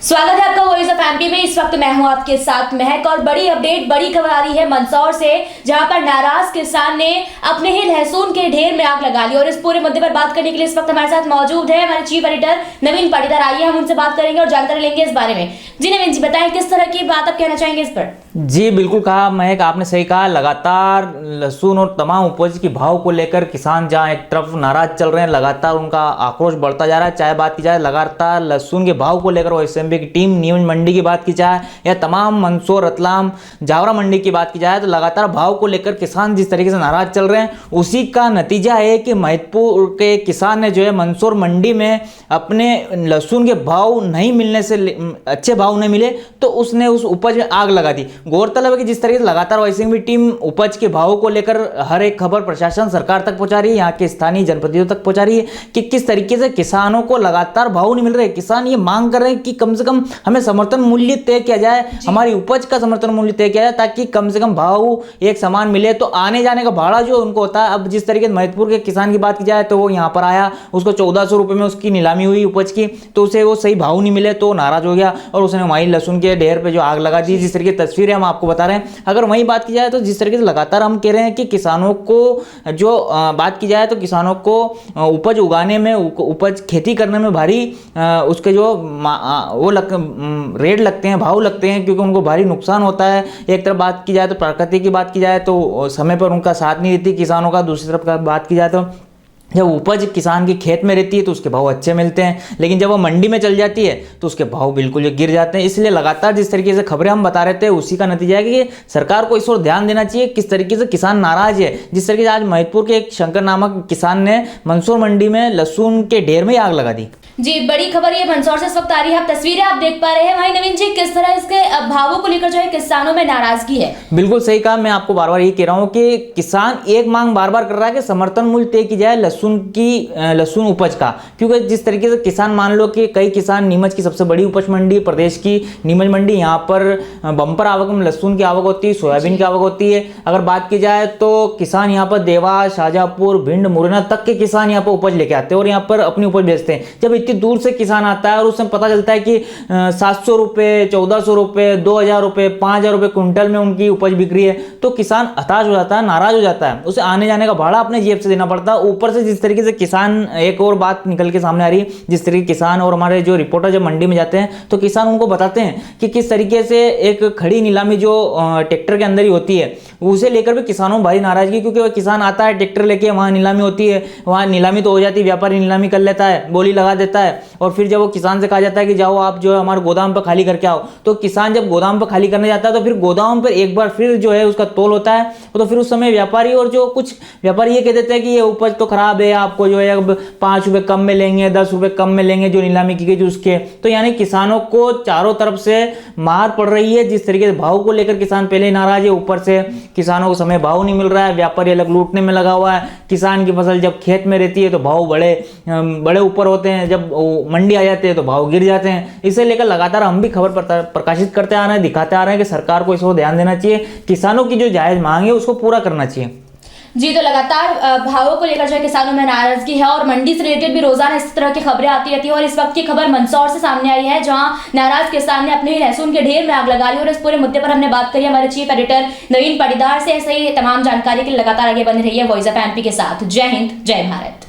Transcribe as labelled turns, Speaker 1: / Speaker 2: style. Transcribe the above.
Speaker 1: स्वागत है आपका वॉइस ऑफ एमपी में। इस वक्त मैं हूं आपके साथ महक और बड़ी अपडेट, बड़ी खबर आ रही है मंदसौर से, जहां पर नाराज किसान ने अपने ही लहसुन के ढेर में आग लगा ली। और इस पूरे मुद्दे पर बात करने के लिए इस वक्त हमारे साथ मौजूद है हमारे चीफ एडिटर नवीन पाटीदार। आइए हम उनसे बात करेंगे और जानकारी लेंगे इस बारे में। जी नवीन जी, बताएं किस तरह की बात आप कहना चाहेंगे इस पर।
Speaker 2: जी बिल्कुल कहा महक, आपने सही कहा। लगातार लहसुन और तमाम उपज की भाव को लेकर किसान जहां एक तरफ नाराज चल रहे हैं, लगातार उनका आक्रोश बढ़ता जा रहा है। चाहे बात की जाए लगातार लहसुन के भाव को लेकर एसएमबी की टीम नीमच मंडी की बात की जाए या तमाम मंदसौर, रतलाम, जावरा मंडी की बात की जाए, तो लगातार भाव को लेकर किसान जिस तरीके से नाराज चल रहे हैं, उसी का नतीजा है कि महतपुर के किसान ने जो है मंदसौर मंडी में अपने लहसुन के भाव नहीं मिलने से, अच्छे भाव नहीं मिले तो उसने उस उपज में आग लगा दी। गौरतलब है कि जिस तरीके से लगातार एसएमबी टीम उपज के भावों को लेकर हर एक खबर प्रशासन सरकार तक पहुंचा रही है, यहाँ के स्थानीय जनप्रतिनिधियों तक पहुंचा रही है कि किस तरीके से किसानों को लगातार भाव नहीं मिल रहे। किसान ये मांग कर रहे हैं कि कम से कम हमें समर्थन मूल्य तय किया जाए, हमारी उपज का समर्थन मूल्य तय किया जाए, ताकि कम से कम भाव एक समान मिले। तो आने जाने का भाड़ा जो उनको होता है, अब जिस तरीके से महतपुर के किसान की बात की जाए तो वो यहाँ पर आया, उसको 1400 रुपये में उसकी नीलामी हुई उपज की, तो उसे वो सही भाव नहीं मिले तो नाराज हो गया और उसने वहीं लहसुन के ढेर पे जो आग लगा दी। जिस तरीके की तस्वीरें हम आपको बता रहे हैं, अगर वहीं बात की जाए तो जिस तरीके से लगातार हम कह रहे हैं कि किसानों को जो बात की जाए तो किसानों को उपज उगाने में, उपज खेती करने में भारी उसके जो वो रेट लगते हैं, भाव लगते हैं, क्योंकि उनको भारी नुकसान होता है। एक तरफ बात की जाए तो प्रकृति की बात की जाए तो समय पर उनका साथ नहीं देती किसानों का, दूसरी तरफ का बात की जाए तो जब उपज किसान के खेत में रहती है तो उसके भाव अच्छे मिलते हैं, लेकिन जब वो मंडी में चल जाती है तो उसके भाव बिल्कुल गिर जाते हैं। इसलिए लगातार जिस तरीके से खबरें हम बता रहे थे, उसी का नतीजा है कि सरकार को इस ओर ध्यान देना चाहिए किस तरीके से किसान नाराज है। जिस तरीके से आज महतपुर के एक शंकर नामक किसान ने मंदसौर मंडी में लहसुन के ढेर में आग लगा दी।
Speaker 1: जी बड़ी खबर ये मंदसौर से इस वक्त आ रही है, आप तस्वीरें आप देख पा रहे हैं। वहीं नवीन जी, किस तरह इसके भावों को लेकर जो है किसानों में नाराजगी है।
Speaker 2: बिल्कुल सही कहा, मैं आपको बार बार ये कह रहा हूँ कि किसान एक मांग बार बार कर रहा है कि समर्थन मूल्य तय की जाए लहसुन उपज का, क्योंकि जिस तरीके से किसान, मान लो कि कई किसान, नीमच की सबसे बड़ी उपज मंडी प्रदेश की नीमच मंडी, यहाँ पर बम्पर आवक में लहसुन की आवक होती है, सोयाबीन की आवक होती है। अगर बात की जाए तो किसान यहाँ पर देवास, शाहजहाँपुर, भिंड, मुरैना तक के किसान यहाँ पर उपज लेके आते हैं और यहाँ पर अपनी उपज बेचते हैं। जब इतनी दूर से किसान आता है और उसमें पता चलता है कि 700 रुपये, 1400 रुपये, 2000 रुपये, 5000 रुपये क्विंटल में उनकी उपज बिक रही है, तो किसान हताश हो जाता है, नाराज हो जाता है। उसे आने जाने का भाड़ा अपने जेब से देना पड़ता है। ऊपर से जिस तरीके से किसान, एक और बात निकल के सामने आ रही है, जिस तरीके किसान और हमारे जो रिपोर्टर जब मंडी में जाते हैं तो किसान उनको बताते हैं कि किस तरीके से एक खड़ी नीलामी जो ट्रैक्टर के अंदर ही होती है, उसे लेकर भी किसानों में भारी नाराजगी, क्योंकि वह किसान आता है ट्रैक्टर लेके, वहाँ नीलामी होती है, वहाँ नीलामी तो हो जाती है, व्यापारी नीलामी कर लेता है, बोली लगा देता है, और फिर जब वो किसान से कहा जाता है कि जाओ आप जो है हमारे गोदाम पर खाली करके आओ, तो किसान जब गोदाम पर खाली करने जाता है तो फिर गोदाम पर एक बार फिर जो है उसका तोल होता है, तो फिर उस समय व्यापारी और जो कुछ व्यापारी ये कह देते हैं कि ये उपज तो खराब है, आपको जो है अब 5 रुपये कम में लेंगे, 10 रुपये कम में लेंगे जो नीलामी की गई उसके। तो यानी किसानों को चारों तरफ से मार पड़ रही है। जिस तरीके से भाव को लेकर किसान पहले ही नाराज है, ऊपर से किसानों को समय भाव नहीं मिल रहा है, व्यापारी अलग लूटने में लगा हुआ है। किसान की फसल जब खेत में रहती है तो भाव बड़े ऊपर होते हैं, जब मंडी आ जाते हैं तो भाव गिर जाते हैं। इसे लेकर लगातार हम भी खबर प्रकाशित करते आ रहे हैं, दिखाते आ रहे हैं कि सरकार को इसको ध्यान देना चाहिए, किसानों की जो जायज मांग है उसको पूरा करना चाहिए।
Speaker 1: जी, तो लगातार भावों को लेकर जो है किसानों में नाराजगी है और मंडी से रिलेटेड भी रोजाना इस तरह की खबरें आती रहती है। और इस वक्त की खबर मंदसौर से सामने आई है, जहां नाराज किसान ने अपने ही लहसुन के ढेर में आग लगा ली। और इस पूरे मुद्दे पर हमने बात करी हमारे चीफ एडिटर नवीन पाटीदार से। ऐसे ही तमाम जानकारी के लिए लगातार आगे बने रहिए वॉइस ऑफ एमपी के साथ। जय हिंद, जय भारत।